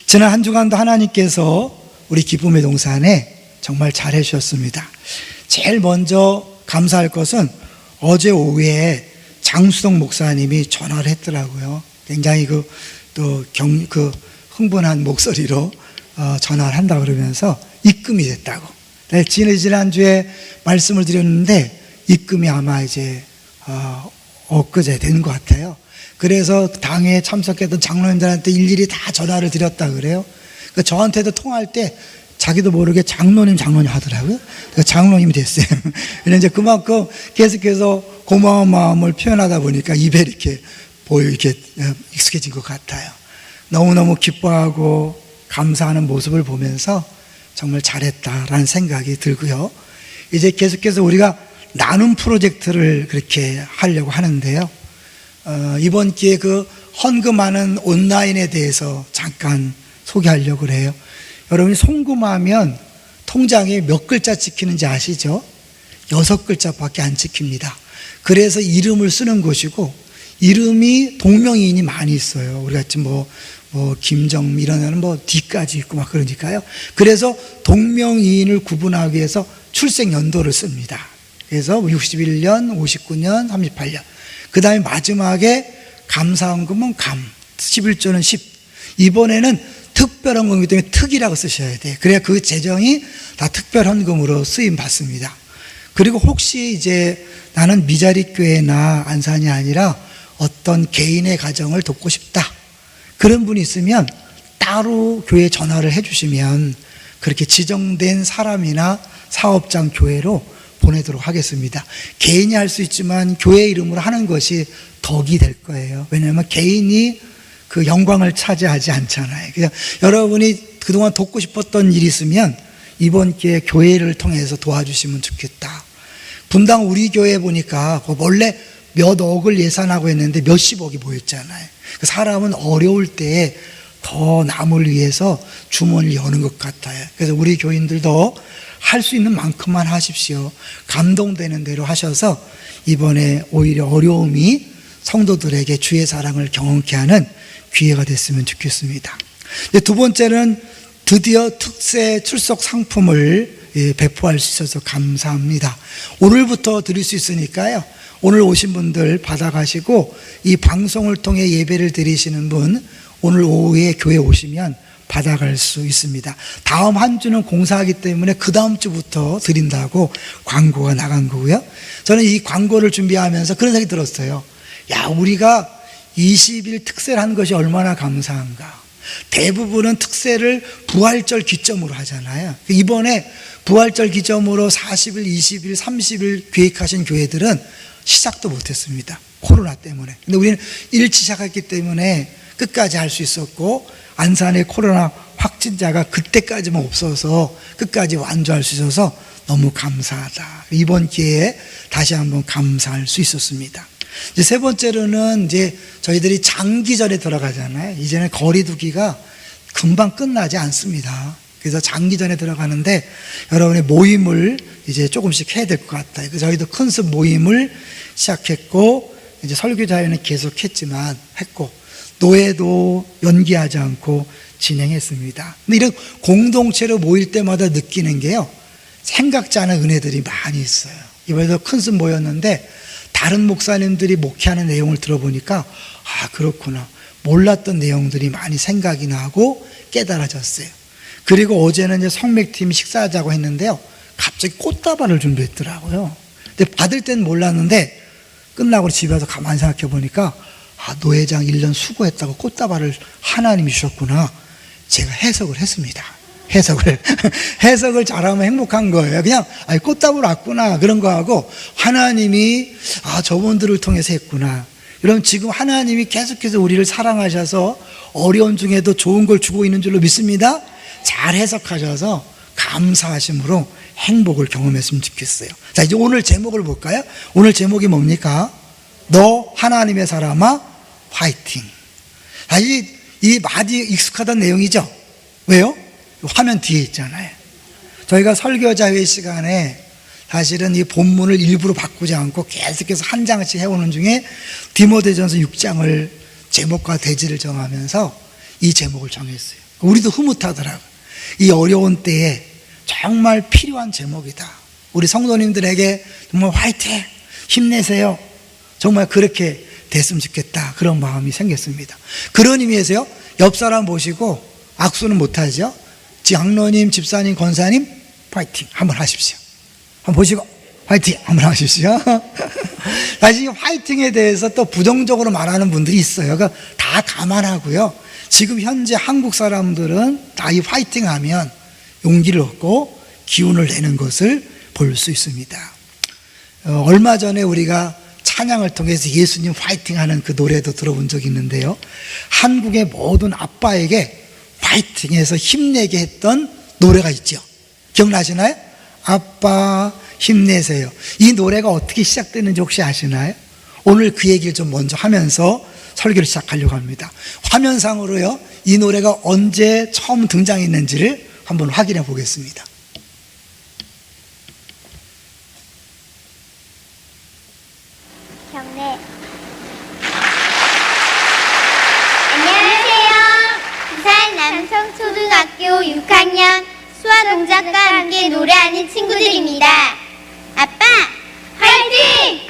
지난 한 주간도 하나님께서 우리 기쁨의 동산에 정말 잘 해주셨습니다. 제일 먼저 감사할 것은 어제 오후에 장수동 목사님이 전화를 했더라고요. 굉장히 흥분한 목소리로 전화를 한다 그러면서 입금이 됐다고. 지난주에 말씀을 드렸는데 입금이 아마 이제 엊그제 된 것 같아요. 그래서 당에 참석했던 장로님들한테 일일이 다 전화를 드렸다 그래요. 저한테도 통화할 때 자기도 모르게 장로님 하더라고요. 장로님이 됐어요. 이제 그만큼 계속해서 고마운 마음을 표현하다 보니까 입에 이렇게 익숙해진 것 같아요. 너무너무 기뻐하고 감사하는 모습을 보면서 정말 잘했다라는 생각이 들고요. 이제 계속해서 우리가 나눔 프로젝트를 그렇게 하려고 하는데요. 이번 기회에 헌금하는 온라인에 대해서 잠깐 소개하려고 그래요. 여러분이 송금하면 통장에 몇 글자 찍히는지 아시죠? 6글자밖에 안 찍힙니다. 그래서 이름을 쓰는 것이고, 이름이 동명이인이 많이 있어요. 우리 같이 김정미 이런 애는 D까지 있고 막 그러니까요. 그래서 동명이인을 구분하기 위해서 출생 연도를 씁니다. 그래서 61년, 59년, 38년. 그 다음에 마지막에 감사헌금은 11조는 10. 이번에는 특별헌금이기 때문에 특이라고 쓰셔야 돼요. 그래야 그 재정이 다 특별헌금으로 쓰임 받습니다. 그리고 혹시 이제 나는 미자립 교회나 안산이 아니라 어떤 개인의 가정을 돕고 싶다, 그런 분이 있으면 따로 교회에 전화를 해주시면 그렇게 지정된 사람이나 사업장 교회로 보내도록 하겠습니다. 개인이 할 수 있지만 교회 이름으로 하는 것이 덕이 될 거예요. 왜냐하면 개인이 그 영광을 차지하지 않잖아요. 그냥 여러분이 그동안 돕고 싶었던 일이 있으면 이번 기회에 교회를 통해서 도와주시면 좋겠다. 분당 우리 교회 보니까 원래 몇 억을 예산하고 했는데 몇십억이 모였잖아요. 사람은 어려울 때에 더 남을 위해서 주머니를 여는 것 같아요. 그래서 우리 교인들도 할 수 있는 만큼만 하십시오. 감동되는 대로 하셔서 이번에 오히려 어려움이 성도들에게 주의 사랑을 경험케 하는 기회가 됐으면 좋겠습니다. 두 번째는 드디어 특세 출석 상품을 배포할 수 있어서 감사합니다. 오늘부터 드릴 수 있으니까요. 오늘 오신 분들 받아가시고 이 방송을 통해 예배를 드리시는 분 오늘 오후에 교회 오시면 받아갈 수 있습니다. 다음 한 주는 공사하기 때문에 그 다음 주부터 드린다고 광고가 나간 거고요. 저는 이 광고를 준비하면서 그런 생각이 들었어요. 우리가 20일 특세를 한 것이 얼마나 감사한가. 대부분은 특세를 부활절 기점으로 하잖아요. 이번에 부활절 기점으로 40일, 20일, 30일 계획하신 교회들은 시작도 못했습니다. 코로나 때문에. 근데 우리는 일찍 시작했기 때문에 끝까지 할 수 있었고, 안산의 코로나 확진자가 그때까지만 없어서 끝까지 완주할 수 있어서 너무 감사하다. 이번 기회에 다시 한번 감사할 수 있었습니다. 이제 세 번째로는 이제 저희들이 장기전에 들어가잖아요. 이제는 거리두기가 금방 끝나지 않습니다. 그래서 장기전에 들어가는데 여러분의 모임을 이제 조금씩 해야 될 것 같아요. 그래서 저희도 큰습 모임을 시작했고, 이제 설교자회는 계속 했고, 노예도 연기하지 않고 진행했습니다. 근데 이런 공동체로 모일 때마다 느끼는 게요, 생각지 않은 은혜들이 많이 있어요. 이번에도 큰습 모였는데 다른 목사님들이 목회하는 내용을 들어보니까 그렇구나, 몰랐던 내용들이 많이 생각이 나고 깨달아졌어요. 그리고 어제는 이제 성맥팀 식사하자고 했는데요, 갑자기 꽃다발을 준비했더라고요. 근데 받을 땐 몰랐는데 끝나고 집에 와서 가만히 생각해 보니까 노회장 1년 수고했다고 꽃다발을 하나님이 주셨구나. 제가 해석을 했습니다. 해석을 잘하면 행복한 거예요. 그냥 꽃다발 왔구나 그런 거 하고, 하나님이 저분들을 통해서 했구나. 여러분, 지금 하나님이 계속해서 우리를 사랑하셔서 어려운 중에도 좋은 걸 주고 있는 줄로 믿습니다. 잘 해석하셔서 감사하심으로 행복을 경험했으면 좋겠어요. 자, 이제 오늘 제목을 볼까요? 오늘 제목이 뭡니까? 너 하나님의 사람아 화이팅. 이 많이 익숙하던 내용이죠. 왜요? 화면 뒤에 있잖아요. 저희가 설교자회 시간에 사실은 이 본문을 일부러 바꾸지 않고 계속해서 한 장씩 해오는 중에 디모데전서 6장을 제목과 대지를 정하면서 이 제목을 정했어요. 우리도 흐뭇하더라고요. 이 어려운 때에 정말 필요한 제목이다. 우리 성도님들에게 정말 화이팅! 힘내세요. 정말 그렇게 됐으면 좋겠다. 그런 마음이 생겼습니다. 그런 의미에서요, 옆 사람 보시고 악수는 못하죠. 장로님, 집사님, 권사님, 화이팅! 한번 하십시오. 한번 보시고, 화이팅! 한번 하십시오. 사실 이 화이팅에 대해서 또 부정적으로 말하는 분들이 있어요. 그러니까 다 감안하고요. 지금 현재 한국 사람들은 다 이 화이팅 하면 용기를 얻고 기운을 내는 것을 볼 수 있습니다. 얼마 전에 우리가 찬양을 통해서 예수님 화이팅 하는 그 노래도 들어본 적이 있는데요. 한국의 모든 아빠에게 화이팅해서 힘내게 했던 노래가 있죠. 기억나시나요? 아빠 힘내세요. 이 노래가 어떻게 시작되는지 혹시 아시나요? 오늘 그 얘기를 좀 먼저 하면서 설교를 시작하려고 합니다. 화면상으로요, 이 노래가 언제 처음 등장했는지를 한번 확인해 보겠습니다. 경례. 안녕하세요. 부산 남성초등학교 6학년 수아 동작과 함께 노래하는 친구들입니다. 아빠, 화이팅!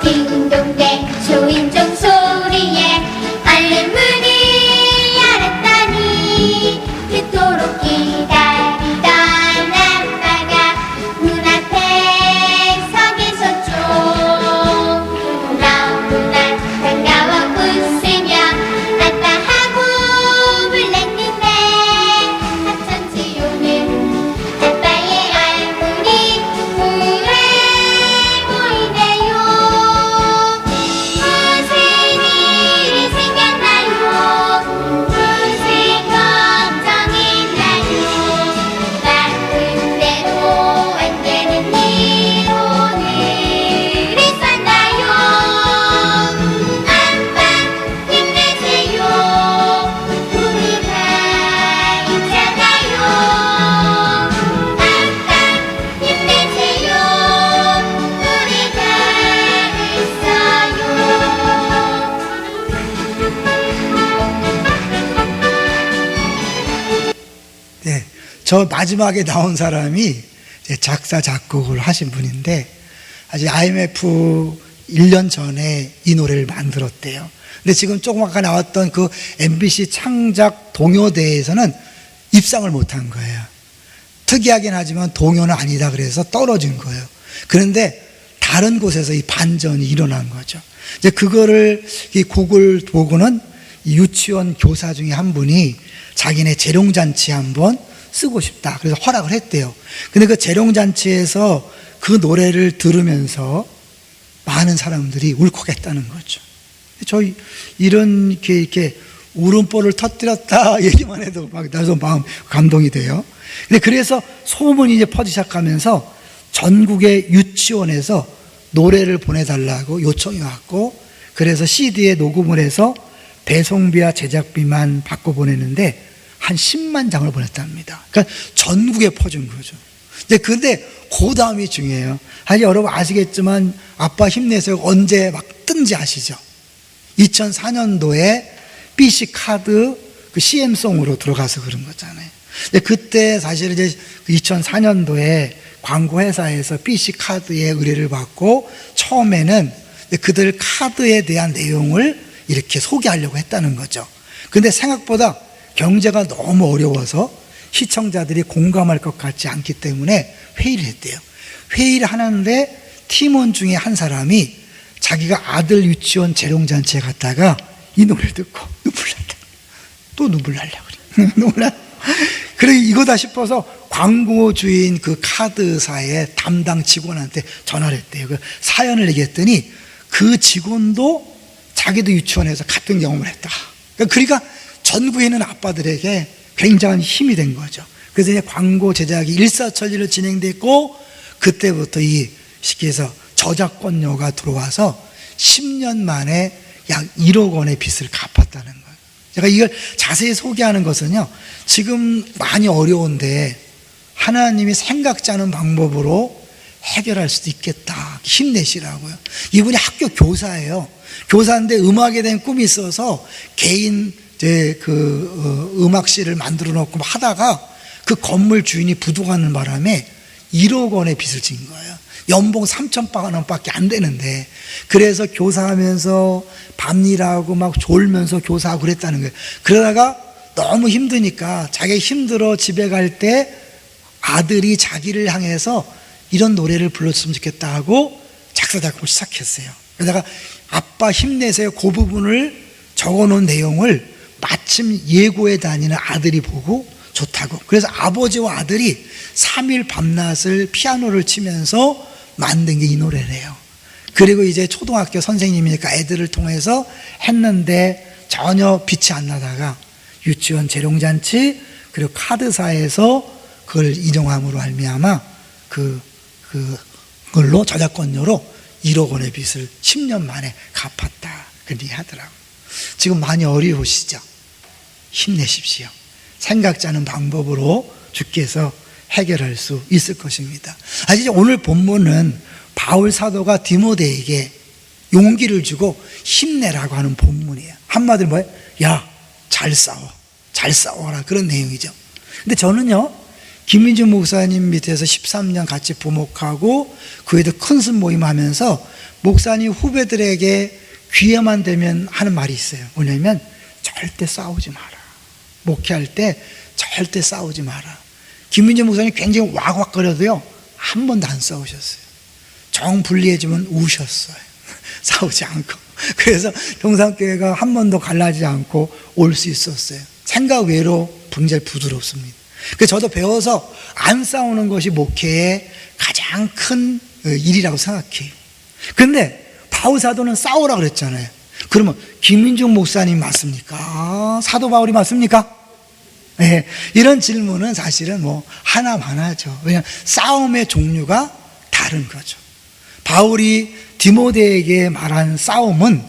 딩동댕 초인종 소리에 얼른 문을 열었더니 그토록 기다리던 아빠가 문 앞에 서 계셨죠. 너무나 반가워 웃으며 아빠 하고 불렀는데 하천지오는 아빠의 얼굴이 우울해 보이네요. 무슨 일이 생겼나요? 무슨 걱정이나요? 바쁜데도 안 되는 일 오늘 있었나요? 아빠 힘내세요. 우리가 있잖아요. 아빠 힘내세요. 우리가 있어요. 네, 저 마지막에 나온 사람이 이제 작사, 작곡을 하신 분인데, 아직 IMF 1년 전에 이 노래를 만들었대요. 근데 지금 조금 아까 나왔던 그 MBC 창작 동요대회에서는 입상을 못한 거예요. 특이하긴 하지만 동요는 아니다 그래서 떨어진 거예요. 그런데 다른 곳에서 이 반전이 일어난 거죠. 이제 그거를 이 곡을 보고는 이 유치원 교사 중에 한 분이 자기네 재롱잔치에 한번 쓰고 싶다. 그래서 허락을 했대요. 근데 그 재롱잔치에서 그 노래를 들으면서 많은 사람들이 울컥했다는 거죠. 저희 이런 이렇게 울음보를 터뜨렸다 얘기만 해도 막 나도 마음 감동이 돼요. 근데 그래서 소문이 이제 퍼지기 시작하면서 전국의 유치원에서 노래를 보내달라고 요청이 왔고, 그래서 CD에 녹음을 해서 배송비와 제작비만 받고 보냈는데 한 10만 장을 보냈답니다. 그러니까 전국에 퍼진 거죠. 근데 그 다음이 중요해요. 사실 여러분 아시겠지만 아빠 힘내세요 언제 막 뜬지 아시죠? 2004년도에 BC 카드 그 CM송으로 들어가서 그런 거잖아요. 근데 그때 사실 이제 2004년도에 광고회사에서 BC 카드의 의뢰를 받고 처음에는 그들 카드에 대한 내용을 이렇게 소개하려고 했다는 거죠. 근데 생각보다 경제가 너무 어려워서 시청자들이 공감할 것 같지 않기 때문에 회의를 했대요. 회의를 하는데 팀원 중에 한 사람이 자기가 아들 유치원 재롱잔치에 갔다가 이 노래를 듣고 눈물 난다. 또 눈물 날려고 그래. 눈물 나. 그래 이거다 싶어서 광고주인 그 카드사의 담당 직원한테 전화를 했대요. 그 사연을 얘기했더니 그 직원도 자기도 유치원에서 같은 경험을 했다. 그러니까 전국에 있는 아빠들에게 굉장한 힘이 된 거죠. 그래서 이제 광고 제작이 일사천리로 진행됐고, 그때부터 이 시기에서 저작권료가 들어와서 10년 만에 약 1억 원의 빚을 갚았다는 거예요. 제가 이걸 자세히 소개하는 것은요, 지금 많이 어려운데 하나님이 생각지 않은 방법으로 해결할 수도 있겠다. 힘내시라고요. 이분이 학교 교사예요. 교사인데 음악에 대한 꿈이 있어서 개인 음악실을 만들어 놓고 하다가 그 건물 주인이 부도가는 바람에 1억 원의 빚을 진 거예요. 연봉 3,000만 원밖에 안 되는데, 그래서 교사하면서 밤일하고 막 졸면서 교사하고 그랬다는 거예요. 그러다가 너무 힘드니까 자기가 힘들어 집에 갈 때 아들이 자기를 향해서 이런 노래를 불렀으면 좋겠다 하고 작사 작곡을 시작했어요. 그러다가 아빠 힘내세요, 그 부분을 적어놓은 내용을 마침 예고에 다니는 아들이 보고 좋다고, 그래서 아버지와 아들이 3일 밤낮을 피아노를 치면서 만든 게 이 노래래요. 그리고 이제 초등학교 선생님이니까 애들을 통해서 했는데 전혀 빛이 안 나다가 유치원 재롱잔치 그리고 카드사에서 그걸 인용함으로 말미암아 그걸로 저작권료로 1억 원의 빚을 10년 만에 갚았다, 그렇게 하더라고요. 지금 많이 어려우시죠? 힘내십시오. 생각지 않은 방법으로 주께서 해결할 수 있을 것입니다. 사실 오늘 본문은 바울 사도가 디모데에게 용기를 주고 힘내라고 하는 본문이에요. 한마디로 뭐예요? 야, 잘 싸워라, 그런 내용이죠. 근데 저는요, 김민주 목사님 밑에서 13년 같이 부목하고 그 외에도 큰 술 모임 하면서 목사님 후배들에게 기회만 되면 하는 말이 있어요. 뭐냐면 절대 싸우지 마라. 목회할 때 절대 싸우지 마라. 김민주 목사님 굉장히 왁왁거려도요 한 번도 안 싸우셨어요. 정 분리해주면 우셨어요. 싸우지 않고. 그래서 동산교회가 한 번도 갈라지지 않고 올 수 있었어요. 생각 외로 굉장히 부드럽습니다. 그래서 저도 배워서 안 싸우는 것이 목회의 가장 큰 일이라고 생각해요. 그런데 바울 사도는 싸우라 그랬잖아요. 그러면 김민중 목사님 맞습니까? 사도 바울이 맞습니까? 네, 이런 질문은 사실은 뭐 하나만 하죠. 왜냐하면 싸움의 종류가 다른 거죠. 바울이 디모데에게 말한 싸움은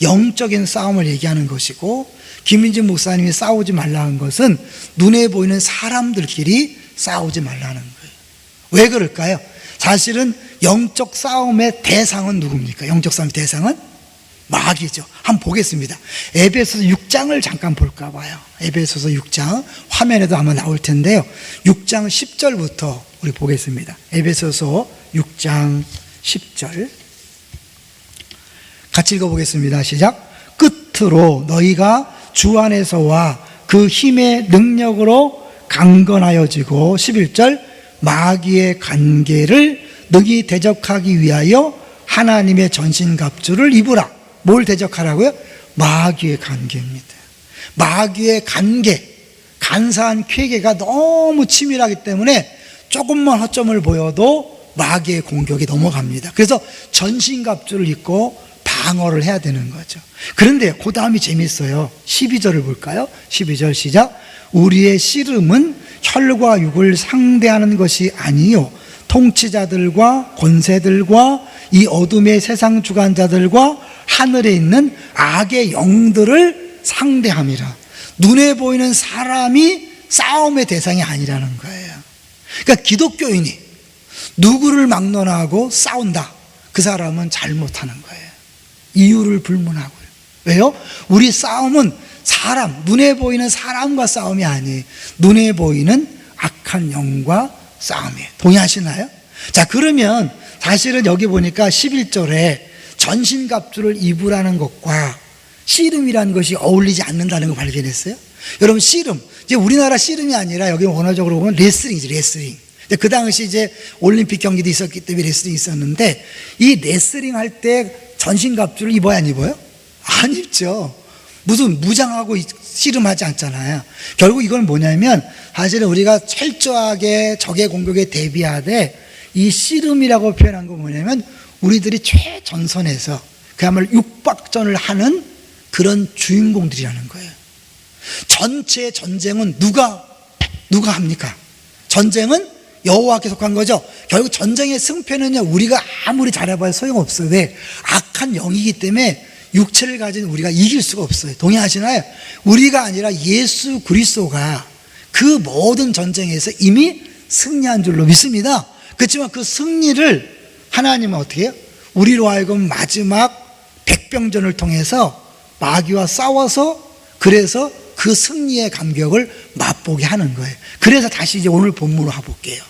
영적인 싸움을 얘기하는 것이고, 김민진 목사님이 싸우지 말라는 것은 눈에 보이는 사람들끼리 싸우지 말라는 거예요. 왜 그럴까요? 사실은 영적 싸움의 대상은 누굽니까? 영적 싸움의 대상은 마귀죠. 한번 보겠습니다. 에베소서 6장을 잠깐 볼까 봐요. 에베소서 6장 화면에도 아마 나올 텐데요. 6장 10절부터 우리 보겠습니다. 에베소서 6장 10절 같이 읽어보겠습니다. 시작. 끝으로 너희가 주 안에서와 그 힘의 능력으로 강건하여지고, 11절 마귀의 관계를 능히 대적하기 위하여 하나님의 전신갑주를 입으라. 뭘 대적하라고요? 마귀의 관계입니다. 마귀의 관계, 간사한 쾌계가 너무 치밀하기 때문에 조금만 허점을 보여도 마귀의 공격이 넘어갑니다. 그래서 전신갑주를 입고 방어를 해야 되는 거죠. 그런데 그 다음이 재밌어요. 12절을 볼까요? 12절 시작. 우리의 씨름은 혈과 육을 상대하는 것이 아니요 통치자들과 권세들과 이 어둠의 세상 주관자들과 하늘에 있는 악의 영들을 상대함이라. 눈에 보이는 사람이 싸움의 대상이 아니라는 거예요. 그러니까 기독교인이 누구를 막론하고 싸운다, 그 사람은 잘못하는 거예요. 이유를 불문하고요. 왜요? 우리 싸움은 사람, 눈에 보이는 사람과 싸움이 아니에요. 눈에 보이는 악한 영과 싸움이에요. 동의하시나요? 자, 그러면 사실은 여기 보니까 11절에 전신갑주를 입으라는 것과 씨름이라는 것이 어울리지 않는다는 걸 발견했어요. 여러분, 씨름, 이제 우리나라 씨름이 아니라 여기 원어적으로 보면 레슬링이죠, 레슬링. 그 당시 이제 올림픽 경기도 있었기 때문에 레슬링이 있었는데, 이 레슬링 할 때 전신갑주를 입어야 안 입어요? 안 입죠. 무슨 무장하고 씨름하지 않잖아요. 결국 이건 뭐냐면, 사실은 우리가 철저하게 적의 공격에 대비하되 이 씨름이라고 표현한 건 뭐냐면, 우리들이 최전선에서 그야말로 육박전을 하는 그런 주인공들이라는 거예요. 전체 전쟁은 누가 합니까? 전쟁은 여호와께 속한 거죠. 결국 전쟁의 승패는요, 우리가 아무리 잘해봐야 소용없어요. 왜? 악한 영이기 때문에 육체를 가진 우리가 이길 수가 없어요. 동의하시나요? 우리가 아니라 예수 그리스도가 그 모든 전쟁에서 이미 승리한 줄로 믿습니다. 그렇지만 그 승리를 하나님은 어떻게 해요? 우리로 하여금 마지막 백병전을 통해서 마귀와 싸워서 그래서 그 승리의 감격을 맛보게 하는 거예요. 그래서 다시 이제 오늘 본문으로 가볼게요.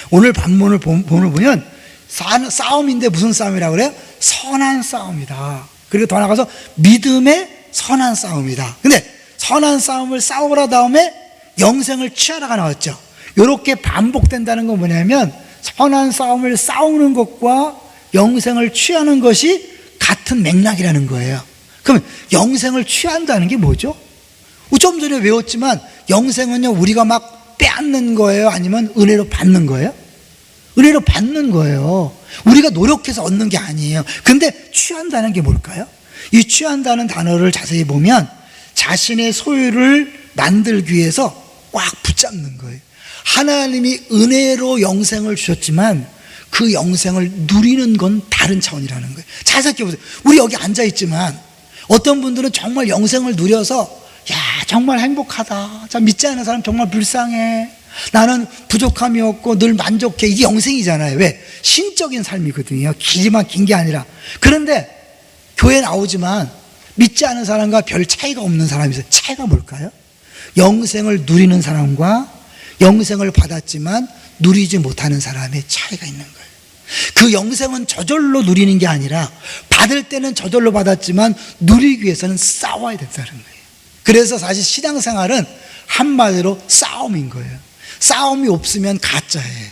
오늘 본문을 보면 싸움인데 무슨 싸움이라고 그래요? 선한 싸움이다. 그리고 더 나아가서 믿음의 선한 싸움이다. 근데 선한 싸움을 싸우라 다음에 영생을 취하라가 나왔죠. 이렇게 반복된다는 건 뭐냐면 선한 싸움을 싸우는 것과 영생을 취하는 것이 같은 맥락이라는 거예요. 그럼 영생을 취한다는 게 뭐죠? 좀 전에 외웠지만 영생은요 우리가 막 빼앗는 거예요? 아니면 은혜로 받는 거예요? 은혜로 받는 거예요. 우리가 노력해서 얻는 게 아니에요. 근데 취한다는 게 뭘까요? 이 취한다는 단어를 자세히 보면 자신의 소유를 만들기 위해서 꽉 붙잡는 거예요. 하나님이 은혜로 영생을 주셨지만 그 영생을 누리는 건 다른 차원이라는 거예요. 잘 생각해 보세요. 우리 여기 앉아있지만 어떤 분들은 정말 영생을 누려서 야 정말 행복하다, 자 믿지 않는 사람 정말 불쌍해, 나는 부족함이 없고 늘 만족해, 이게 영생이잖아요. 왜? 신적인 삶이거든요. 길이만 긴 게 아니라. 그런데 교회 나오지만 믿지 않는 사람과 별 차이가 없는 사람이 있어요. 차이가 뭘까요? 영생을 누리는 사람과 영생을 받았지만 누리지 못하는 사람의 차이가 있는 거예요. 그 영생은 저절로 누리는 게 아니라 받을 때는 저절로 받았지만 누리기 위해서는 싸워야 된다는 거예요. 그래서 사실 신앙생활은 한마디로 싸움인 거예요. 싸움이 없으면 가짜예요.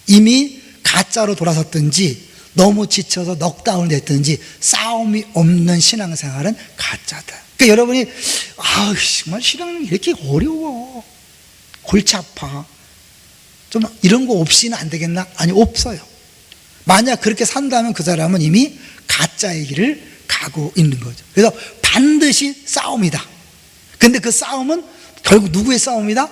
이미 가짜로 돌아섰든지 너무 지쳐서 넉다운을 냈든지 싸움이 없는 신앙생활은 가짜다. 그러니까 여러분이 정말 신앙이 이렇게 어려워, 골치 아파, 좀 이런 거 없이는 안 되겠나? 아니, 없어요. 만약 그렇게 산다면 그 사람은 이미 가짜의 길을 가고 있는 거죠. 그래서 반드시 싸움이다. 근데 그 싸움은 결국 누구의 싸움이다?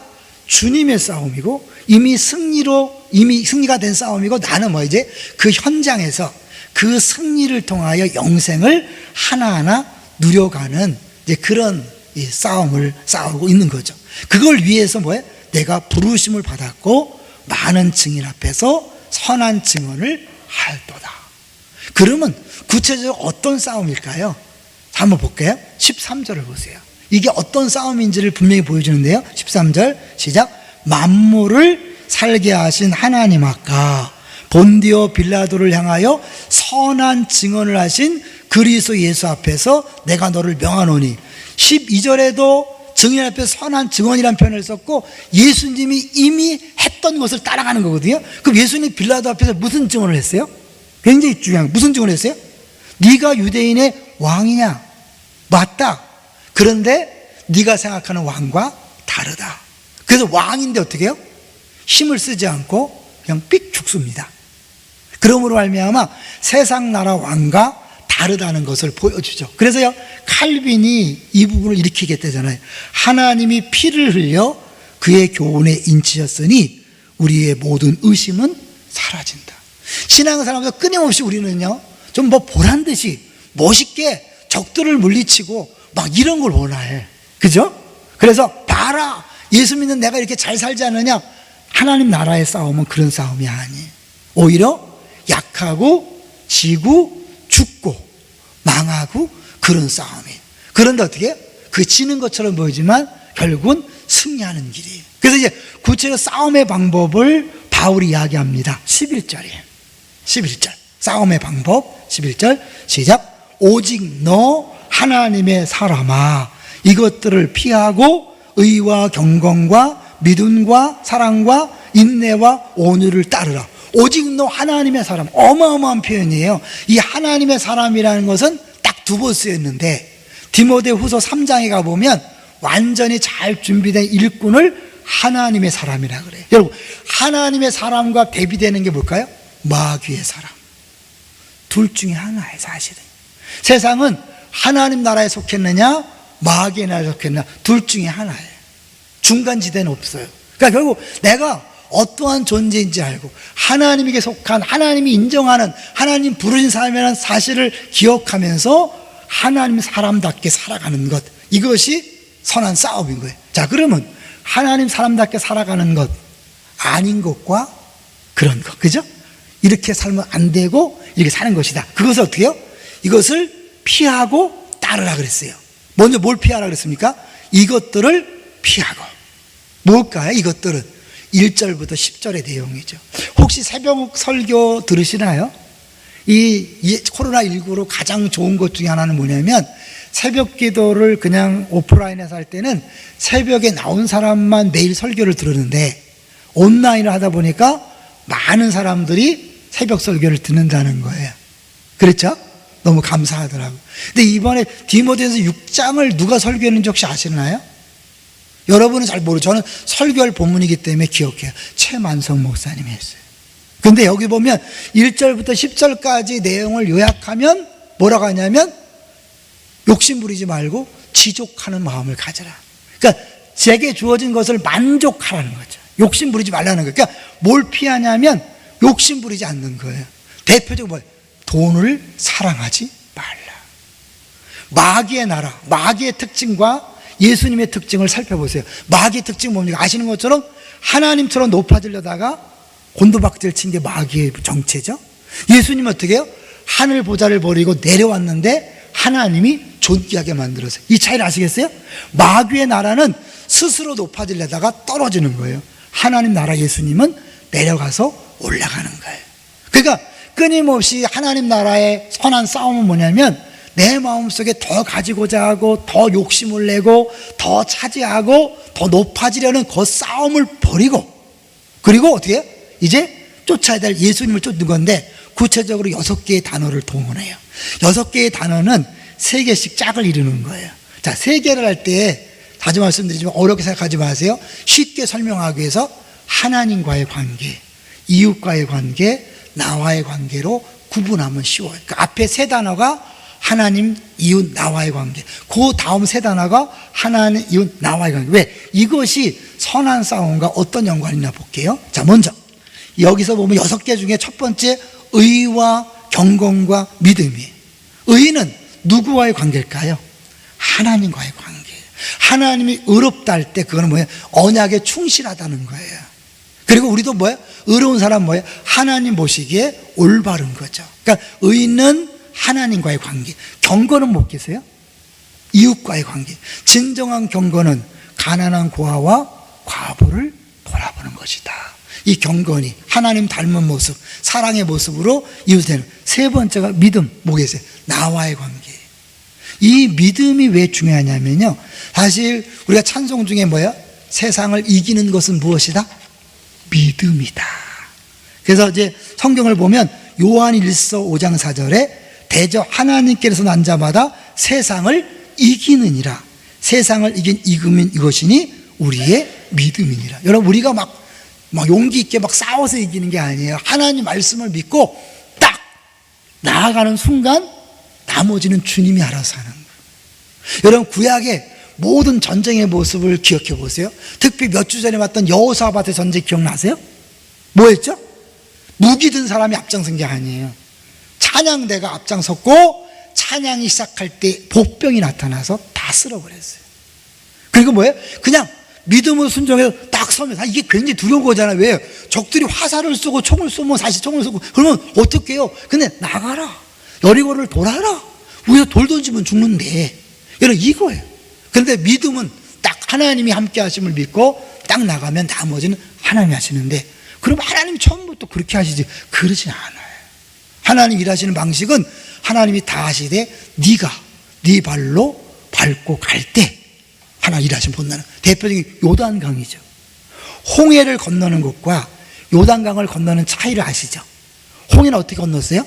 주님의 싸움이고 이미 승리가 된 싸움이고, 나는 이제 그 현장에서 그 승리를 통하여 영생을 하나하나 누려가는 이제 그런 싸움을 싸우고 있는 거죠. 그걸 위해서 내가 부르심을 받았고 많은 증인 앞에서 선한 증언을 할도다. 그러면 구체적으로 어떤 싸움일까요? 한번 볼게요. 13절을 보세요. 이게 어떤 싸움인지를 분명히 보여주는데요. 13절 시작. 만물을 살게 하신 하나님 아까 본디오 빌라도를 향하여 선한 증언을 하신 그리스도 예수 앞에서 내가 너를 명하노니. 12절에도 증인 앞에서 선한 증언이라는 표현을 썼고 예수님이 이미 했던 것을 따라가는 거거든요. 그럼 예수님 빌라도 앞에서 무슨 증언을 했어요? 굉장히 중요한, 무슨 증언을 했어요? 네가 유대인의 왕이냐? 맞다. 그런데 네가 생각하는 왕과 다르다. 그래서 왕인데 어떻게 해요? 힘을 쓰지 않고 그냥 삑 죽습니다. 그러므로 말미암아 세상 나라 왕과 다르다는 것을 보여주죠. 그래서요, 칼빈이 이 부분을 이렇게 얘기했다잖아요. 하나님이 피를 흘려 그의 교훈에 인치셨으니 우리의 모든 의심은 사라진다. 신앙생활에서 끊임없이 우리는요, 좀 보란듯이 멋있게 적들을 물리치고 막 이런 걸 원해. 그죠? 그래서 봐라, 예수 믿는 내가 이렇게 잘 살지 않느냐? 하나님 나라의 싸움은 그런 싸움이 아니에요. 오히려 약하고 지고 죽고 망하고 그런 싸움이에요. 그런데 어떻게 해요? 그 지는 것처럼 보이지만 결국은 승리하는 길이에요. 그래서 이제 구체적으로 싸움의 방법을 바울이 이야기합니다. 11절이에요. 11절 싸움의 방법 11절 시작. 오직 너 하나님의 사람아 이것들을 피하고 의와 경건과 믿음과 사랑과 인내와 온유를 따르라. 오직 너 하나님의 사람. 어마어마한 표현이에요. 이 하나님의 사람이라는 것은 딱 두 번 쓰였는데 디모데후서 3장에 가보면 완전히 잘 준비된 일꾼을 하나님의 사람이라 그래요. 여러분, 하나님의 사람과 대비되는 게 뭘까요? 마귀의 사람. 둘 중에 하나예요. 사실은 세상은 하나님 나라에 속했느냐 마귀의 나라에 속했느냐, 둘 중에 하나예요. 중간지대는 없어요. 그러니까 결국 내가 어떠한 존재인지 알고 하나님에게 속한, 하나님이 인정하는, 하나님 부르신 사람이라는 사실을 기억하면서 하나님 사람답게 살아가는 것, 이것이 선한 싸움인 거예요. 자, 그러면 하나님 사람답게 살아가는 것, 아닌 것과 그런 것, 그죠? 이렇게 살면 안 되고 이렇게 사는 것이다. 그것을 어떻게 해요? 이것을 피하고 따르라 그랬어요. 먼저 뭘 피하라 그랬습니까? 이것들을 피하고. 뭘까요? 이것들은 1절부터 10절의 내용이죠. 혹시 새벽 설교 들으시나요? 이 코로나19로 가장 좋은 것 중에 하나는 뭐냐면, 새벽 기도를 그냥 오프라인에서 할 때는 새벽에 나온 사람만 매일 설교를 들었는데, 온라인을 하다 보니까 많은 사람들이 새벽 설교를 듣는다는 거예요. 그렇죠? 너무 감사하더라고요. 근데 이번에 디모데전서 6장을 누가 설교했는지 혹시 아시나요? 여러분은 잘 모르죠. 저는 설교할 본문이기 때문에 기억해요. 최만성 목사님이 했어요. 근데 여기 보면 1절부터 10절까지 내용을 요약하면 뭐라고 하냐면, 욕심 부리지 말고 지족하는 마음을 가져라. 그러니까 제게 주어진 것을 만족하라는 거죠. 욕심 부리지 말라는 거예요. 그러니까 뭘 피하냐면 욕심 부리지 않는 거예요. 대표적으로 뭐예요? 돈을 사랑하지 말라. 마귀의 나라, 마귀의 특징과 예수님의 특징을 살펴보세요. 마귀의 특징은 뭡니까? 아시는 것처럼 하나님처럼 높아지려다가 곤두박질 친 게 마귀의 정체죠. 예수님은 어떻게 해요? 하늘 보좌를 버리고 내려왔는데 하나님이 존귀하게 만들었어요. 이 차이를 아시겠어요? 마귀의 나라는 스스로 높아지려다가 떨어지는 거예요. 하나님 나라 예수님은 내려가서 올라가는 거예요. 그러니까 끊임없이 하나님 나라의 선한 싸움은 뭐냐면, 내 마음속에 더 가지고자 하고 더 욕심을 내고 더 차지하고 더 높아지려는 그 싸움을 버리고, 그리고 어떻게 해요? 이제 쫓아야 될 예수님을 쫓는 건데, 구체적으로 6개의 단어를 동원해요. 6개의 단어는 3개씩 짝을 이루는 거예요. 자, 3개를 할 때 자주 말씀드리지만 어렵게 생각하지 마세요. 쉽게 설명하기 위해서 하나님과의 관계, 이웃과의 관계, 나와의 관계로 구분하면 쉬워요. 그 앞에 3 단어가 하나님, 이웃, 나와의 관계, 그 다음 3 단어가 하나님, 이웃, 나와의 관계. 왜? 이것이 선한 싸움과 어떤 연관이냐 볼게요. 자, 먼저 여기서 보면 6개 중에 첫 번째, 의와 경건과 믿음이에요. 의는 누구와의 관계일까요? 하나님과의 관계. 하나님이 의롭다 할 때 그거는 뭐예요? 언약에 충실하다는 거예요. 그리고 우리도 뭐예요? 의로운 사람 뭐예요? 하나님 보시기에 올바른 거죠. 그러니까 의는 하나님과의 관계. 경건은 뭐겠어요? 이웃과의 관계. 진정한 경건은 가난한 고아와 과부를 돌아보는 것이다. 이 경건이 하나님 닮은 모습, 사랑의 모습으로 이웃되는. 3 번째가 믿음. 뭐겠어요? 나와의 관계. 이 믿음이 왜 중요하냐면요, 사실 우리가 찬송 중에 뭐예요? 세상을 이기는 것은 무엇이다? 믿음이다. 그래서 이제 성경을 보면 요한 1서 5장 4절에 대저 하나님께서 난 자마다 세상을 이기느니라. 세상을 이긴 이금인 이것이니 우리의 믿음이니라. 여러분, 우리가 막 용기 있게 막 싸워서 이기는 게 아니에요. 하나님 말씀을 믿고 딱 나아가는 순간 나머지는 주님이 알아서 하는 거예요. 여러분, 구약의 모든 전쟁의 모습을 기억해 보세요. 특히 몇 주 전에 봤던 여호사밧의 전쟁 기억나세요? 뭐였죠? 무기 든 사람이 앞장선 게 아니에요. 찬양대가 앞장섰고 찬양이 시작할 때 복병이 나타나서 다 쓸어버렸어요. 그리고 뭐예요? 그냥 믿음으로 순종해서 딱 서면, 이게 굉장히 두려운 거잖아요. 왜요? 적들이 화살을 쏘고 총을 쏘면 다시 총을 쏘고 그러면 어떻게 해요? 근데 나가라. 여리고를 돌아라. 우리가 돌 던지면 죽는데. 여러분, 이거예요. 그런데 믿음은 딱 하나님이 함께 하심을 믿고 딱 나가면 나머지는 하나님이 하시는데, 그럼 하나님이 처음부터 그렇게 하시지? 그러지 않아요. 하나님 일하시는 방식은 하나님이 다 하시되 네가 네 발로 밟고 갈 때 하나 일하시는 본다는 대표적인 요단강이죠. 홍해를 건너는 것과 요단강을 건너는 차이를 아시죠? 홍해는 어떻게 건넜어요?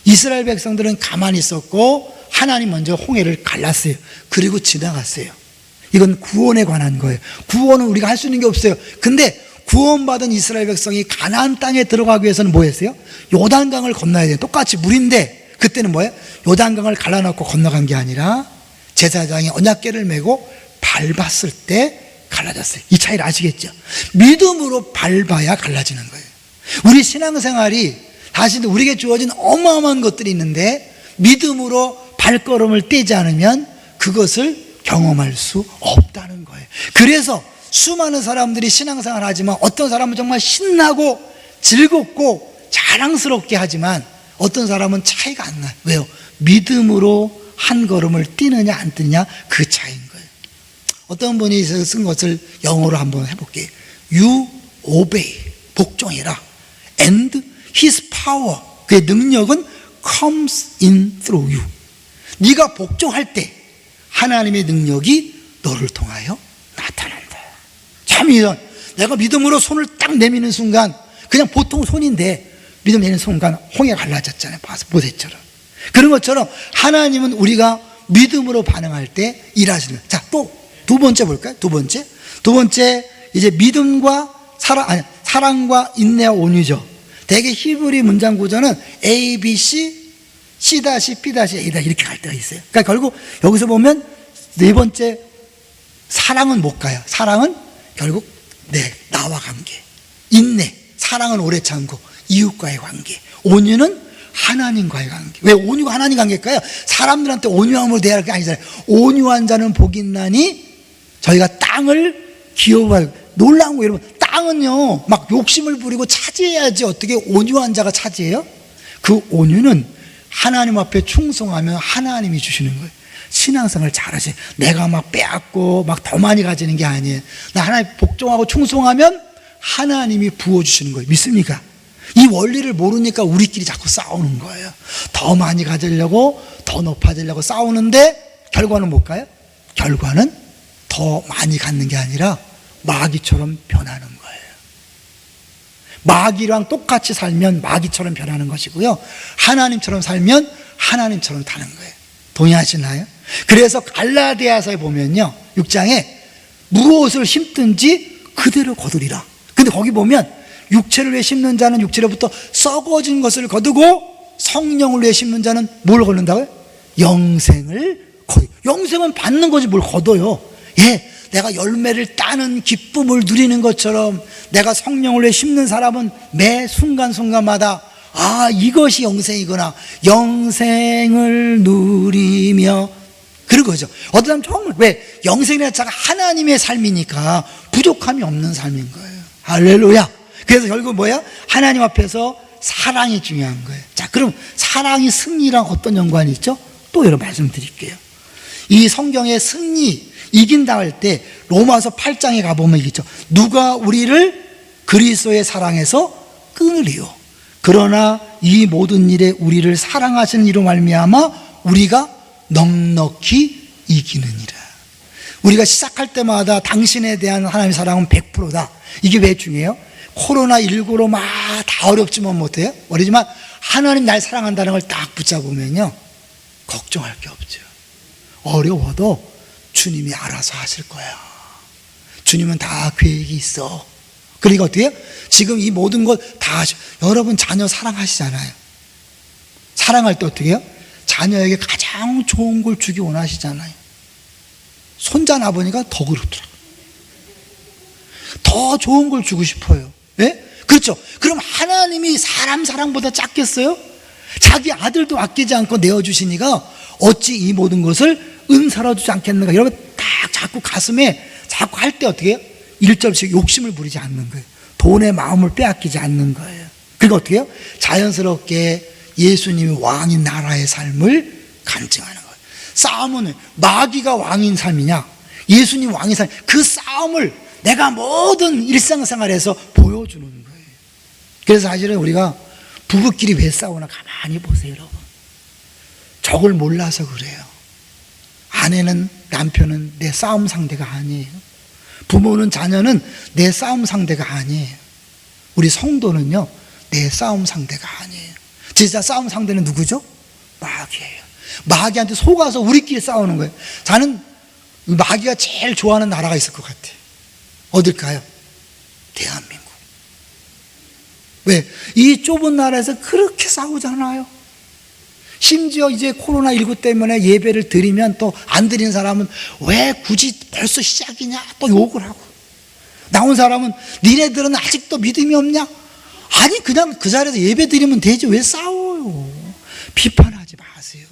이스라엘 백성들은 가만히 있었고 하나님 먼저 홍해를 갈랐어요. 그리고 지나갔어요. 이건 구원에 관한 거예요. 구원은 우리가 할 수 있는 게 없어요. 근데 구원받은 이스라엘 백성이 가나안 땅에 들어가기 위해서는 뭐 했어요? 요단강을 건너야 돼요. 똑같이 물인데 그때는 뭐예요? 요단강을 갈라놓고 건너간 게 아니라 제사장이 언약궤를 메고 밟았을 때 갈라졌어요. 이 차이를 아시겠죠? 믿음으로 밟아야 갈라지는 거예요. 우리 신앙생활이 사실 우리에게 주어진 어마어마한 것들이 있는데 믿음으로 발걸음을 떼지 않으면 그것을 경험할 수 없다는 거예요. 그래서 수많은 사람들이 신앙생활 하지만 어떤 사람은 정말 신나고 즐겁고 자랑스럽게 하지만 어떤 사람은 차이가 안 나요. 왜요? 믿음으로 한 걸음을 뛰느냐 안 뛰느냐 그 차이인 거예요. 어떤 분이 쓴 것을 영어로 한번 해볼게요. You obey, 복종해라. And his power, 그의 능력은 comes in through you. 네가 복종할 때 하나님의 능력이 너를 통하여 나타난다. 참 이런, 내가 믿음으로 손을 딱 내미는 순간 그냥 보통 손인데 믿음 내는 순간 홍해 갈라졌잖아요. 모세처럼. 그런 것처럼 하나님은 우리가 믿음으로 반응할 때 일하시는 거예요. 자, 또 두 번째 볼까요? 두 번째 이제 믿음과 사랑과 인내와 온유죠. 대개 히브리 문장 구조는 A, B, C, C, B, A 이렇게 갈 때가 있어요. 그러니까 결국 여기서 보면 네 번째 사랑은 못 가요. 사랑은 결국 나와 관계. 인내, 사랑은 오래 참고 이웃과의 관계. 온유는 하나님과의 관계. 왜 온유가 하나님 관계일까요? 사람들한테 온유함으로 대할 게 아니잖아요. 온유한 자는 복이 있나니 저희가 땅을 기업할. 놀라운 거 여러분, 땅은요 막 욕심을 부리고 차지해야지 어떻게 온유한 자가 차지해요? 그 온유는 하나님 앞에 충성하면 하나님이 주시는 거예요. 신앙생활 잘하세요. 내가 막 빼앗고 막 더 많이 가지는 게 아니에요. 나 하나님 복종하고 충성하면 하나님이 부어주시는 거예요. 믿습니까? 이 원리를 모르니까 우리끼리 자꾸 싸우는 거예요. 더 많이 가지려고 더 높아지려고 싸우는데 결과는 뭘까요? 결과는 더 많이 갖는 게 아니라 마귀처럼 변하는 거예요. 마귀랑 똑같이 살면 마귀처럼 변하는 것이고요, 하나님처럼 살면 하나님처럼 타는 거예요. 동의하시나요? 그래서 갈라디아서에 보면요 6장에 무엇을 심든지 그대로 거두리라. 근데 거기 보면 육체를 위해 심는 자는 육체로부터 썩어진 것을 거두고 성령을 위해 심는 자는 뭘 거둔다고요? 영생을 거둬. 영생은 받는 거지 뭘 거둬요. 예, 내가 열매를 따는 기쁨을 누리는 것처럼 내가 성령을 위해 심는 사람은 매 순간순간마다 이것이 영생이구나, 영생을 누리며 그런 거죠. 어떤 사람 정말 왜 영생이라는 자가 하나님의 삶이니까 부족함이 없는 삶인 거예요. 할렐루야. 그래서 결국 뭐야? 하나님 앞에서 사랑이 중요한 거예요. 자, 그럼 사랑이 승리랑 어떤 연관이 있죠? 또 여러분 말씀드릴게요. 이 성경의 승리, 이긴다 할 때 로마서 8장에 가보면 이겠죠. 누가 우리를 그리스도의 사랑에서 끊으리요. 그러나 이 모든 일에 우리를 사랑하시는 이로 말미암아 우리가 넉넉히 이기느니라. 우리가 시작할 때마다 당신에 대한 하나님의 사랑은 100%다. 이게 왜 중요해요? 코로나19로 막 다 어렵지만 못해요? 어리지만 하나님 날 사랑한다는 걸 딱 붙잡으면요 걱정할 게 없죠. 어려워도 주님이 알아서 하실 거야. 주님은 다 계획이 있어. 그러니까 어떻게 해요? 지금 이 모든 것 다 여러분 자녀 사랑하시잖아요. 사랑할 때 어떻게 해요? 자녀에게 가장 좋은 걸 주기 원하시잖아요. 손자 나보니까 더 그렇더라고요. 더 좋은 걸 주고 싶어요. 예? 그렇죠. 그럼 하나님이 사람 사랑보다 작겠어요? 자기 아들도 아끼지 않고 내어주시니까 어찌 이 모든 것을 은사로 주지 않겠는가. 여러분 딱 자꾸 가슴에 자꾸 할 때 어떻게 해요? 일점씩 욕심을 부리지 않는 거예요. 돈의 마음을 빼앗기지 않는 거예요. 그리고 어떻게 해요? 자연스럽게 예수님이 왕인 나라의 삶을 간증하는 거예요. 싸움은 마귀가 왕인 삶이냐 예수님 왕인 삶, 그 싸움을 내가 모든 일상생활에서 보여주는 거예요. 그래서 사실은 우리가 부부끼리 왜 싸우나 가만히 보세요 여러분. 적을 몰라서 그래요. 아내는 남편은 내 싸움 상대가 아니에요. 부모는 자녀는 내 싸움 상대가 아니에요. 우리 성도는요 내 싸움 상대가 아니에요. 진짜 싸움 상대는 누구죠? 마귀예요. 마귀한테 속아서 우리끼리 싸우는 거예요. 저는 마귀가 제일 좋아하는 나라가 있을 것 같아요. 어딜까요? 대한민국. 왜? 이 좁은 나라에서 그렇게 싸우잖아요. 심지어 이제 코로나19 때문에 예배를 드리면 또 안 드리는 사람은 왜 굳이 벌써 시작이냐 또 욕을 하고, 나온 사람은 니네들은 아직도 믿음이 없냐? 아니 그냥 그 자리에서 예배 드리면 되지 왜 싸워요? 비판하지 마세요.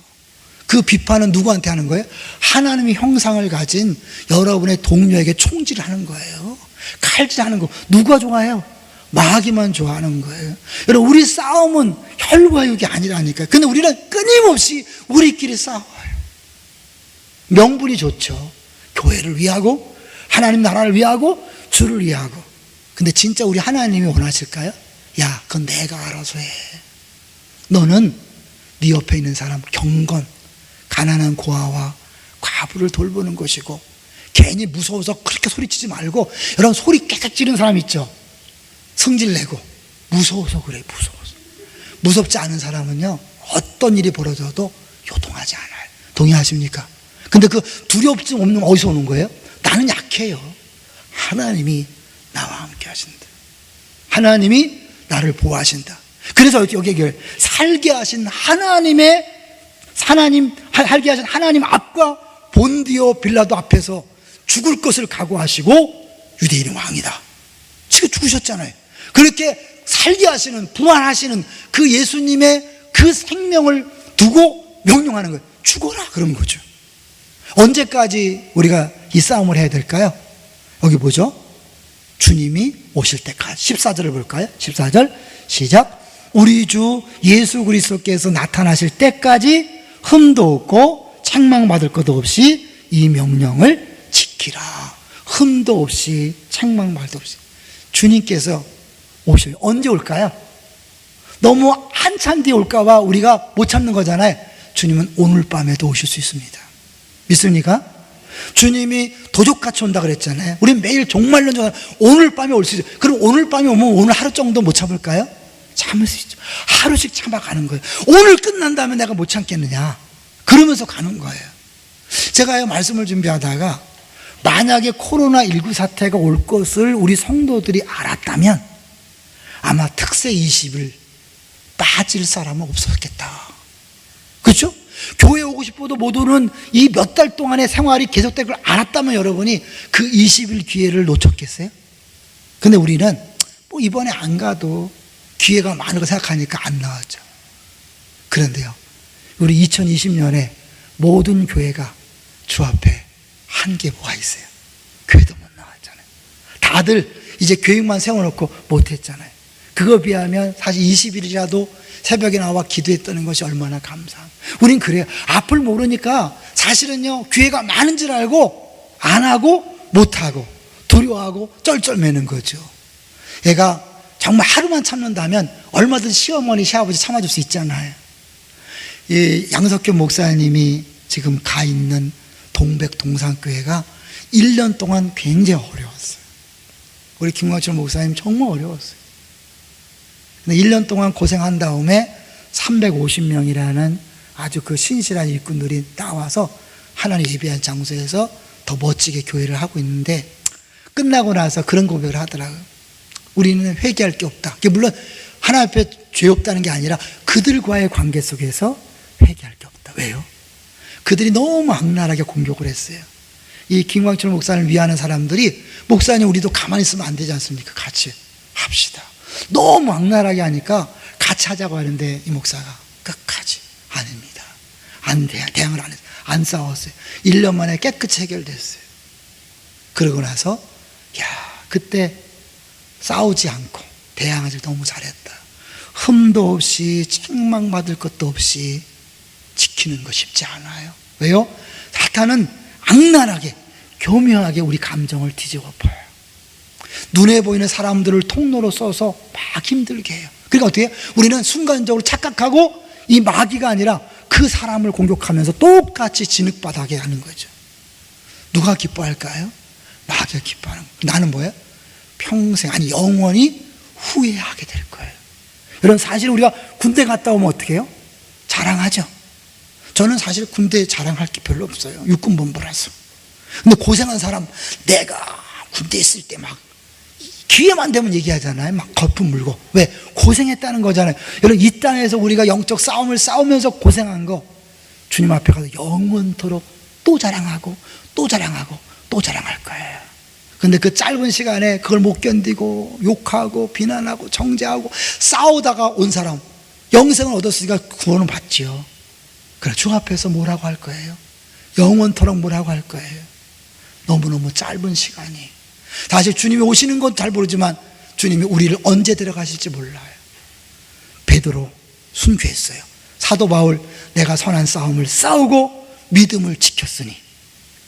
그 비판은 누구한테 하는 거예요? 하나님의 형상을 가진 여러분의 동료에게 총질하는 거예요. 칼질하는 거. 누가 좋아해요? 마귀만 좋아하는 거예요. 여러분, 우리 싸움은 혈과 육이 아니라니까요. 근데 우리는 끊임없이 우리끼리 싸워요. 명분이 좋죠. 교회를 위하고 하나님 나라를 위하고 주를 위하고. 근데 진짜 우리 하나님이 원하실까요? 야, 그건 내가 알아서 해. 너는 네 옆에 있는 사람 경건, 가난한 고아와 과부를 돌보는 것이고, 괜히 무서워서 그렇게 소리치지 말고. 여러분, 소리 깨끗 지르는 사람 있죠? 성질내고 무서워서 그래. 무서워서. 무섭지 않은 사람은요, 어떤 일이 벌어져도 요동하지 않아요. 동의하십니까? 근데 그 두렵지 없는 어디서 오는 거예요? 나는 약해요. 하나님이 나와 함께 하신다. 하나님이 나를 보호하신다. 그래서 여기 살게 하신 살게 하신 하나님 앞과 본디오 빌라도 앞에서 죽을 것을 각오하시고 유대인의 왕이다. 지금 죽으셨잖아요. 그렇게 살게 하시는, 부활하시는 그 예수님의 그 생명을 두고 명령하는 거예요. 죽어라, 그런 거죠. 언제까지 우리가 이 싸움을 해야 될까요? 여기 보죠. 주님이 오실 때까지. 14절을 볼까요? 14절 시작. 우리 주 예수 그리스도께서 나타나실 때까지 흠도 없고 책망받을 것도 없이 이 명령을 지키라. 흠도 없이 책망받을 것도 없이. 주님께서 오셔요. 언제 올까요? 너무 한참 뒤에 올까봐 우리가 못 참는 거잖아요. 주님은 오늘 밤에도 오실 수 있습니다. 믿습니까? 주님이 도적같이 온다 그랬잖아요. 우리 매일 종말론 오늘 밤에 올 수 있어요. 그럼 오늘 밤에 오면 오늘 하루 정도 못 참을까요? 참을 수 있죠. 하루씩 참아가는 거예요. 오늘 끝난다면 내가 못 참겠느냐, 그러면서 가는 거예요. 제가 말씀을 준비하다가 만약에 코로나19 사태가 올 것을 우리 성도들이 알았다면 아마 특세 20일 빠질 사람은 없었겠다. 그렇죠? 교회 오고 싶어도 못 오는 이 몇 달 동안의 생활이 계속될 걸 알았다면 여러분이 그 20일 기회를 놓쳤겠어요? 근데 우리는 뭐 이번에 안 가도 기회가 많은 거 생각하니까 안 나왔죠. 그런데요, 우리 2020년에 모든 교회가 주 앞에 한 게 뭐가 있어요? 교회도 못 나왔잖아요. 다들 이제 계획만 세워놓고 못했잖아요. 그거 비하면 사실 20일이라도 새벽에 나와 기도했다는 것이 얼마나 감사합니다. 우린 그래요. 앞을 모르니까 사실은요, 기회가 많은 줄 알고 안 하고 못하고 두려워하고 쩔쩔매는 거죠. 얘가 정말 하루만 참는다면 얼마든지 시어머니 시아버지 참아줄 수 있잖아요. 이 양석교 목사님이 지금 가 있는 동백 동산교회가 1년 동안 굉장히 어려웠어요. 우리 김광철 목사님 정말 어려웠어요. 근데 1년 동안 고생한 다음에 350명이라는 아주 그 신실한 일꾼들이 나와서 하나님 예배한 장소에서 더 멋지게 교회를 하고 있는데, 끝나고 나서 그런 고백을 하더라고요. 우리는 회개할 게 없다. 물론 하나님 앞에 죄 없다는 게 아니라 그들과의 관계 속에서 회개할 게 없다. 왜요? 그들이 너무 악랄하게 공격을 했어요. 이 김광철 목사를 위하는 사람들이, 목사님 우리도 가만히 있으면 안 되지 않습니까? 같이 합시다. 너무 악랄하게 하니까 같이 하자고 하는데 이 목사가 끝까지 아닙니다. 안 돼요. 대응을 안 했어요. 안 싸웠어요. 1년 만에 깨끗이 해결됐어요. 그러고 나서 그때 싸우지 않고 대항하지 너무 잘했다. 흠도 없이 책망받을 것도 없이 지키는 거 쉽지 않아요. 왜요? 사탄은 악랄하게 교묘하게 우리 감정을 뒤집어 엎어요. 눈에 보이는 사람들을 통로로 써서 막 힘들게 해요. 그러니까 어떻게 해요? 우리는 순간적으로 착각하고 이 마귀가 아니라 그 사람을 공격하면서 똑같이 진흙바닥에 하는 거죠. 누가 기뻐할까요? 마귀가 기뻐하는 거예요. 나는 뭐예요? 평생, 아니 영원히 후회하게 될 거예요. 여러분, 사실 우리가 군대 갔다 오면 어떻게 해요? 자랑하죠. 저는 사실 군대에 자랑할 게 별로 없어요. 육군본부라서. 근데 고생한 사람, 내가 군대에 있을 때 막 기회만 되면 얘기하잖아요. 막 거품 물고. 왜? 고생했다는 거잖아요. 여러분, 이 땅에서 우리가 영적 싸움을 싸우면서 고생한 거 주님 앞에 가서 영원토록 또 자랑하고 또 자랑하고 또 자랑할 거예요. 근데 그 짧은 시간에 그걸 못 견디고 욕하고 비난하고 정죄하고 싸우다가 온 사람, 영생을 얻었으니까 구원은 받지요. 그래, 주 앞에서 뭐라고 할 거예요? 영원토록 뭐라고 할 거예요? 너무너무 짧은 시간이. 사실 주님이 오시는 건 잘 모르지만 주님이 우리를 언제 데려가실지 몰라요. 베드로 순교했어요. 사도 바울, 내가 선한 싸움을 싸우고 믿음을 지켰으니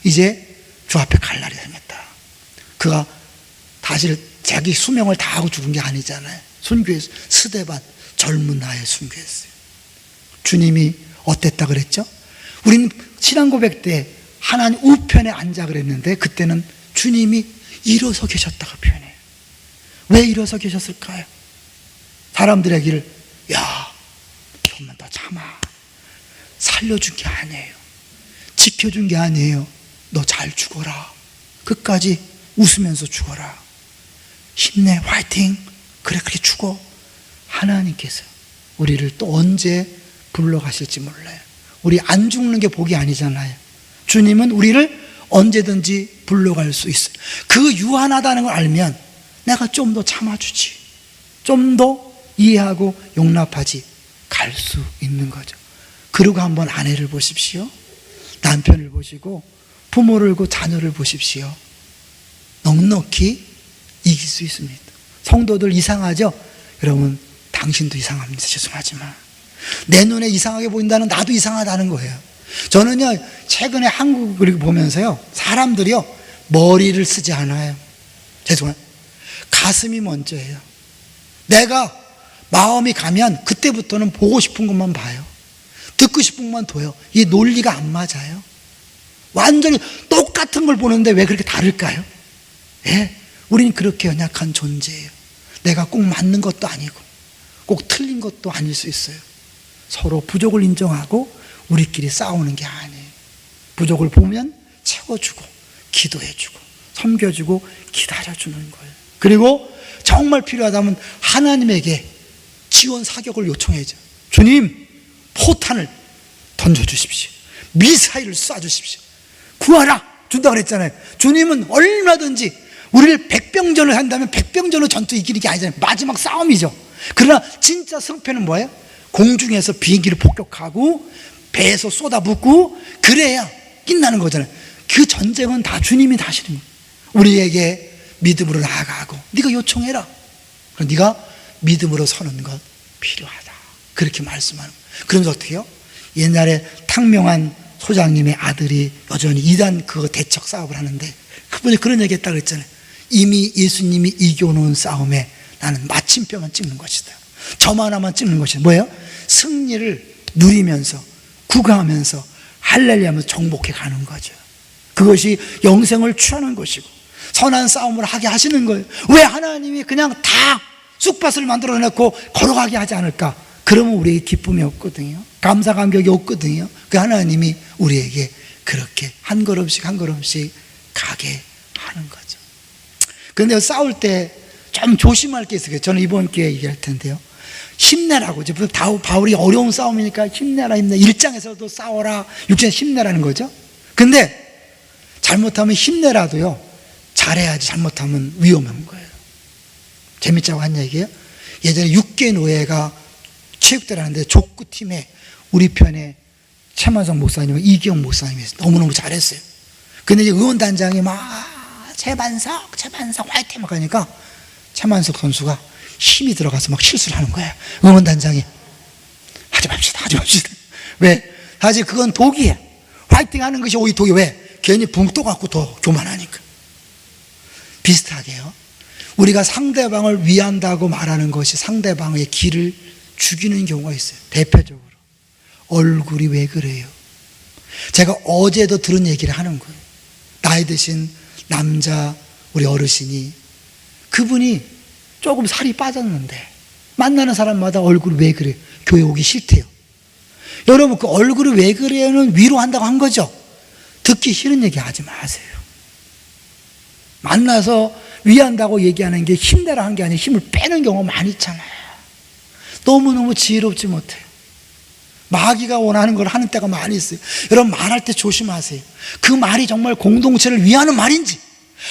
이제 주 앞에 갈 날이 되겠다. 그가 사실 자기 수명을 다하고 죽은 게 아니잖아요. 순교했어요. 스데반 젊은 나이에 순교했어요. 주님이 어땠다 그랬죠? 우리는 신앙 고백 때 하나님 우편에 앉아 그랬는데 그때는 주님이 일어서 계셨다고 표현해요. 왜 일어서 계셨을까요? 사람들에게 야, 조금만 더 참아. 살려준 게 아니에요. 지켜준 게 아니에요. 너 잘 죽어라. 끝까지 웃으면서 죽어라. 힘내, 화이팅. 그래, 그렇게 죽어. 하나님께서 우리를 또 언제 불러가실지 몰라요. 우리 안 죽는 게 복이 아니잖아요. 주님은 우리를 언제든지 불러갈 수 있어요. 그 유한하다는 걸 알면 내가 좀 더 참아주지, 좀 더 이해하고 용납하지, 갈 수 있는 거죠. 그리고 한번 아내를 보십시오. 남편을 보시고 부모를 보고 자녀를 보십시오. 넉넉히 이길 수 있습니다. 성도들 이상하죠? 여러분, 당신도 이상합니다. 죄송하지만 내 눈에 이상하게 보인다는 나도 이상하다는 거예요. 저는요, 최근에 한국을 보면서요, 사람들이요 머리를 쓰지 않아요. 죄송해요. 가슴이 먼저예요. 내가 마음이 가면 그때부터는 보고 싶은 것만 봐요. 듣고 싶은 것만 둬요. 이 논리가 안 맞아요. 완전히 똑같은 걸 보는데 왜 그렇게 다를까요? 예? 우리는 그렇게 연약한 존재예요. 내가 꼭 맞는 것도 아니고 꼭 틀린 것도 아닐 수 있어요. 서로 부족을 인정하고 우리끼리 싸우는 게 아니에요. 부족을 보면 채워주고 기도해주고 섬겨주고 기다려주는 거예요. 그리고 정말 필요하다면 하나님에게 지원 사격을 요청해야죠. 주님, 포탄을 던져주십시오. 미사일을 쏴주십시오. 구하라 준다고 그랬잖아요. 주님은 얼마든지 우리를 백병전을 한다면 백병전으로 전투 이기는 게 아니잖아요. 마지막 싸움이죠. 그러나 진짜 승패는 뭐예요? 공중에서 비행기를 폭격하고 배에서 쏟아붓고 그래야 끝나는 거잖아요. 그 전쟁은 다 주님이 다 하시는 거예요. 우리에게 믿음으로 나아가고 네가 요청해라. 그럼 네가 믿음으로 서는 것 필요하다. 그렇게 말씀하는 거예요. 그러면서 어떻게 해요? 옛날에 탕명한 소장님의 아들이 여전히 이단 그거 대척 사업을 하는데 그분이 그런 얘기 했다고 그랬잖아요. 이미 예수님이 이겨놓은 싸움에 나는 마침표만 찍는 것이다. 점 하나만 찍는 것이다. 뭐예요? 승리를 누리면서 구가하면서 할렐루야하면서 정복해 가는 거죠. 그것이 영생을 취하는 것이고 선한 싸움을 하게 하시는 거예요. 왜 하나님이 그냥 다 쑥밭을 만들어 놓고 걸어가게 하지 않을까? 그러면 우리에게 기쁨이 없거든요. 감사 감격이 없거든요. 그 하나님이 우리에게 그렇게 한 걸음씩 한 걸음씩 가게 하는 거죠. 그런데 싸울 때 좀 조심할 게 있어요. 저는 이번 기회에 얘기할 텐데요. 힘내라고. 바울이 어려운 싸움이니까 힘내라, 힘내. 1장에서도 싸워라, 6장에서 힘내라는 거죠. 근데 잘못하면 힘내라도요, 잘해야지 잘못하면 위험한 거예요. 재밌자고 한 얘기예요. 예전에 육계 노예가 체육대를 하는데 족구팀에 우리 편에 최만성 목사님과 이기영 목사님이 너무너무 잘했어요. 근데 이제 응원단장이 막 최반석 화이팅 막 하니까 최만석 선수가 힘이 들어가서 막 실수를 하는 거예요. 응원단장이 하지 맙시다. 왜? 사실 그건 독이에요. 화이팅 하는 것이 오히려 독이. 왜? 괜히 붕 떠갖고 더 교만하니까. 비슷하게요. 우리가 상대방을 위한다고 말하는 것이 상대방의 길을 죽이는 경우가 있어요. 대표적으로 얼굴이 왜 그래요? 제가 어제도 들은 얘기를 하는 거예요. 나이 드신 남자 우리 어르신이 그분이 조금 살이 빠졌는데 만나는 사람마다 얼굴이 왜 그래? 교회 오기 싫대요. 여러분, 그 얼굴이 왜 그래요는 위로한다고 한 거죠. 듣기 싫은 얘기 하지 마세요. 만나서 위한다고 얘기하는 게 힘내라 한 게 아니라 힘을 빼는 경우가 많이 있잖아요. 너무너무 지혜롭지 못해요. 마귀가 원하는 걸 하는 때가 많이 있어요. 여러분, 말할 때 조심하세요. 그 말이 정말 공동체를 위하는 말인지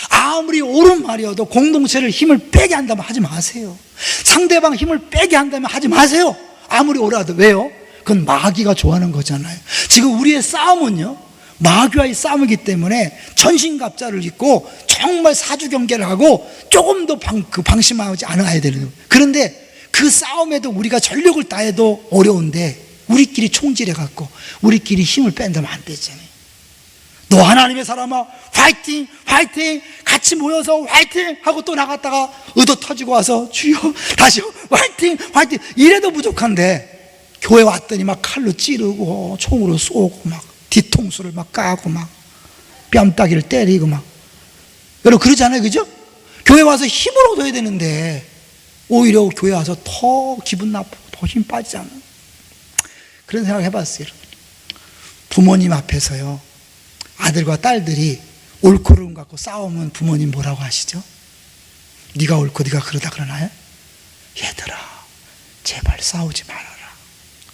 아무리 옳은 말이어도 공동체를 힘을 빼게 한다면 하지 마세요. 상대방 힘을 빼게 한다면 하지 마세요. 아무리 옳아도. 왜요? 그건 마귀가 좋아하는 거잖아요. 지금 우리의 싸움은요, 마귀와의 싸움이기 때문에 전신갑자를 입고 정말 사주경계를 하고 조금 더 방심하지 않아야 되는 거예요. 그런데 그 싸움에도 우리가 전력을 다해도 어려운데 우리끼리 총질해갖고 우리끼리 힘을 뺀다면 안 되잖아요. 너 하나님의 사람아, 화이팅 화이팅, 같이 모여서 화이팅 하고 또 나갔다가 의도 터지고 와서 주여 다시 화이팅 화이팅 이래도 부족한데, 교회 왔더니 막 칼로 찌르고 총으로 쏘고 막 뒤통수를 막 까고 막 뺨따기를 때리고 막, 여러분 그러잖아요, 그죠? 교회 와서 힘을 얻어야 되는데 오히려 교회 와서 더 기분 나쁘고 더 힘 빠지잖아요. 그런 생각 해봤어요. 부모님 앞에서요, 아들과 딸들이 옳고 그름 갖고 싸우면 부모님 뭐라고 하시죠? 네가 옳고 네가 그러다 그러나요? 얘들아 제발 싸우지 말아라.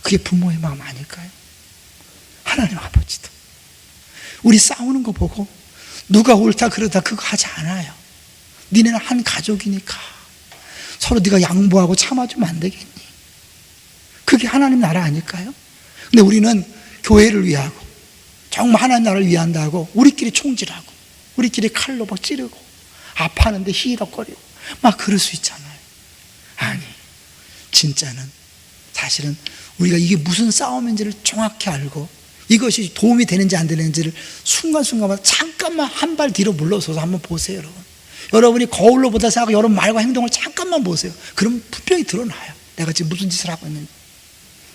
그게 부모의 마음 아닐까요? 하나님 아버지도 우리 싸우는 거 보고 누가 옳다 그러다 그거 하지 않아요. 니네는 한 가족이니까 서로 네가 양보하고 참아주면 안 되겠니? 그게 하나님 나라 아닐까요? 근데 우리는 교회를 위하고 정말 하나님 나라를 위한다고 우리끼리 총질하고 우리끼리 칼로 막 찌르고 아파하는데 히덕거리고 막 그럴 수 있잖아요. 아니, 진짜는 사실은 우리가 이게 무슨 싸움인지를 정확히 알고 이것이 도움이 되는지 안 되는지를 순간순간마다 잠깐만 한 발 뒤로 물러서서 한번 보세요. 여러분이 거울로 보다 생각하고 여러분 말과 행동을 잠깐만 보세요. 그럼 분명히 드러나요, 내가 지금 무슨 짓을 하고 있는지.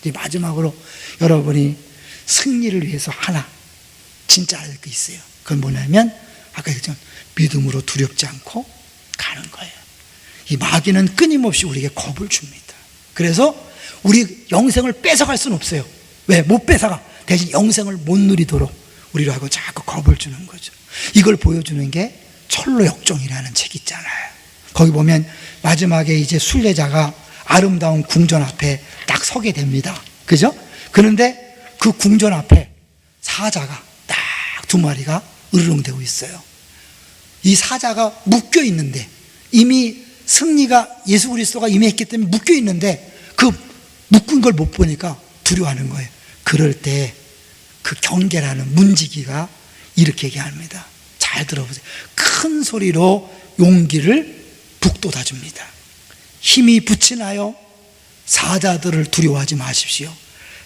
이제 마지막으로 여러분이 승리를 위해서 하나 진짜 알 게 있어요. 그건 뭐냐면 아까 얘기했지만 믿음으로 두렵지 않고 가는 거예요. 이 마귀는 끊임없이 우리에게 겁을 줍니다. 그래서 우리 영생을 뺏어갈 수는 없어요. 왜? 못 뺏어가. 대신 영생을 못 누리도록 우리로 하고 자꾸 겁을 주는 거죠. 이걸 보여주는 게 철로역정이라는 책이 있잖아요. 거기 보면 마지막에 이제 순례자가 아름다운 궁전 앞에 딱 서게 됩니다. 그죠? 그런데 그 궁전 앞에 사자가 딱 두 마리가 으르렁대고 있어요. 이 사자가 묶여 있는데, 이미 승리가 예수 그리스도가 이미 했기 때문에 묶여 있는데 그 묶은 걸 못 보니까 두려워하는 거예요. 그럴 때 그 경계라는 문지기가 이렇게 얘기합니다. 잘 들어보세요. 큰 소리로 용기를 북돋아 줍니다. 힘이 붙이나요? 사자들을 두려워하지 마십시오.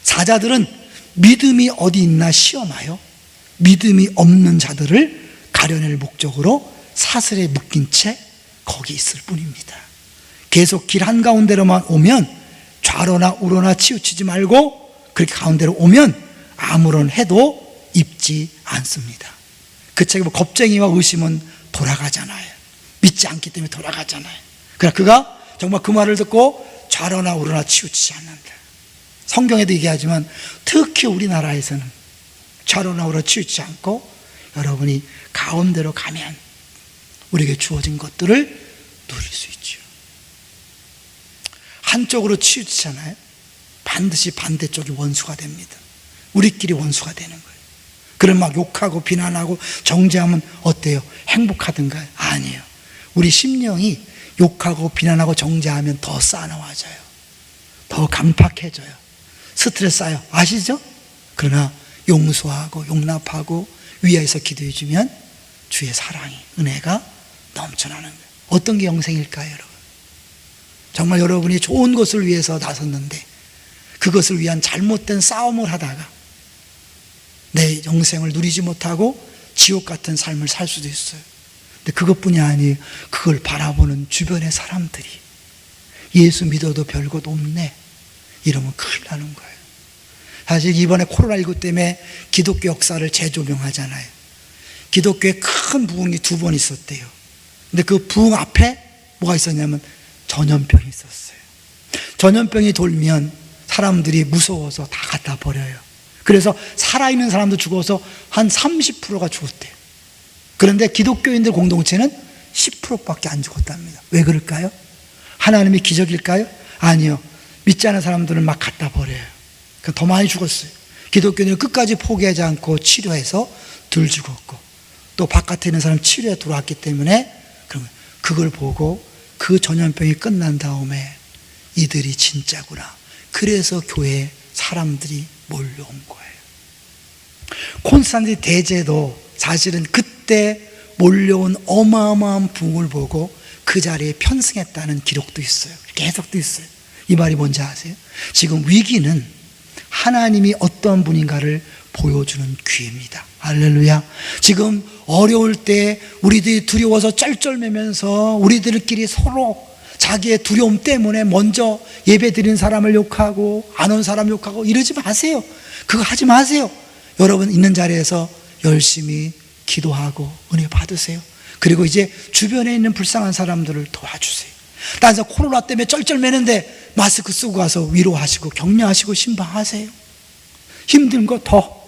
사자들은 믿음이 어디 있나 시험하여 믿음이 없는 자들을 가려낼 목적으로 사슬에 묶인 채 거기 있을 뿐입니다. 계속 길 한가운데로만 오면 좌로나 우로나 치우치지 말고 그렇게 가운데로 오면 아무런 해도 입지 않습니다. 그 책에 겁쟁이와 의심은 돌아가잖아요. 믿지 않기 때문에 돌아가잖아요. 그러나 그가 정말 그 말을 듣고 좌로나 우로나 치우치지 않는다. 성경에도 얘기하지만 특히 우리나라에서는 좌로나 우로나 치우치지 않고 여러분이 가운데로 가면 우리에게 주어진 것들을 누릴 수 있죠. 한쪽으로 치우치잖아요. 반드시 반대쪽이 원수가 됩니다. 우리끼리 원수가 되는 거예요. 그럼 막 욕하고 비난하고 정죄하면 어때요? 행복하던가요? 아니에요. 우리 심령이 욕하고 비난하고 정죄하면 더 싸나워져요. 더 간팍해져요. 스트레스 쌓여. 아시죠? 그러나 용서하고 용납하고 위하여서 기도해 주면 주의 사랑이, 은혜가 넘쳐나는 거예요. 어떤 게 영생일까요, 여러분? 정말 여러분이 좋은 것을 위해서 나섰는데 그것을 위한 잘못된 싸움을 하다가 내 영생을 누리지 못하고 지옥 같은 삶을 살 수도 있어요. 근데 그것뿐이 아니에요. 그걸 바라보는 주변의 사람들이 예수 믿어도 별것 없네 이러면 큰일 나는 거예요. 사실 이번에 코로나19 때문에 기독교 역사를 재조명하잖아요. 기독교에 큰 부흥이 2번 있었대요. 근데 그 부흥 앞에 뭐가 있었냐면 전염병이 있었어요. 전염병이 돌면 사람들이 무서워서 다 갖다 버려요. 그래서 살아있는 사람도 죽어서 한 30%가 죽었대요. 그런데 기독교인들 공동체는 10%밖에 안 죽었답니다. 왜 그럴까요? 하나님의 기적일까요? 아니요. 믿지 않은 사람들은 막 갖다 버려요. 더 많이 죽었어요. 기독교인들은 끝까지 포기하지 않고 치료해서 덜 죽었고, 또 바깥에 있는 사람 치료해 들어왔기 때문에 그러면 그걸 보고 그 전염병이 끝난 다음에 이들이 진짜구나. 그래서 교회에 사람들이 몰려온 거예요. 콘스탄틴 대제도 사실은 그때 몰려온 어마어마한 붕을 보고 그 자리에 편승했다는 기록도 있어요. 계속도 있어요. 이 말이 뭔지 아세요? 지금 위기는 하나님이 어떤 분인가를 보여주는 기회입니다. 할렐루야. 지금 어려울 때 우리들이 두려워서 쩔쩔매면서 우리들끼리 서로 자기의 두려움 때문에 먼저 예배 드리는 사람을 욕하고 안 온 사람 욕하고 이러지 마세요. 그거 하지 마세요. 여러분 있는 자리에서 열심히 기도하고 은혜 받으세요. 그리고 이제 주변에 있는 불쌍한 사람들을 도와주세요. 딴 사람 코로나 때문에 쩔쩔매는데 마스크 쓰고 가서 위로하시고 격려하시고 신방하세요. 힘든 거 더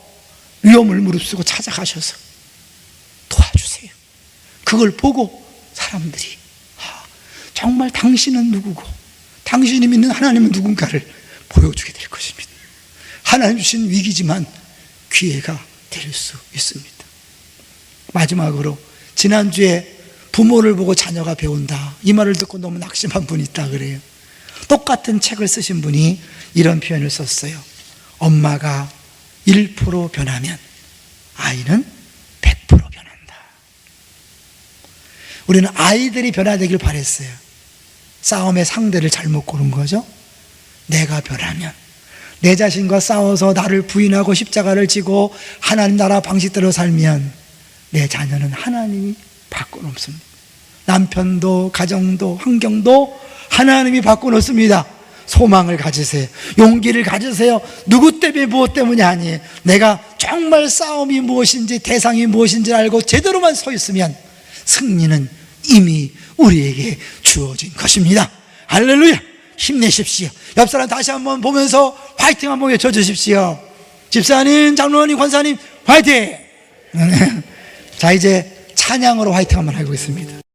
위험을 무릅쓰고 찾아가셔서 도와주세요. 그걸 보고 사람들이 정말 당신은 누구고 당신이 믿는 하나님은 누군가를 보여주게 될 것입니다. 하나님 주신 위기지만 기회가 될 수 있습니다. 마지막으로 지난주에 부모를 보고 자녀가 배운다, 이 말을 듣고 너무 낙심한 분이 있다 그래요. 똑같은 책을 쓰신 분이 이런 표현을 썼어요. 엄마가 1% 변하면 아이는 100% 변한다. 우리는 아이들이 변화되길 바랬어요. 싸움의 상대를 잘못 고른 거죠. 내가 변하면, 내 자신과 싸워서 나를 부인하고 십자가를 지고 하나님 나라 방식대로 살면 내 자녀는 하나님이 바꿔놓습니다. 남편도 가정도 환경도 하나님이 바꿔놓습니다. 소망을 가지세요. 용기를 가지세요. 누구 때문에 무엇 때문이 아니에요. 내가 정말 싸움이 무엇인지 대상이 무엇인지 알고 제대로만 서 있으면 승리는 이미 우리에게 주어진 것입니다. 할렐루야. 힘내십시오. 옆 사람 다시 한번 보면서 화이팅 한번 외쳐주십시오. 집사님, 장로님, 권사님 화이팅. 자, 이제 찬양으로 화이팅 한번 하고 있습니다.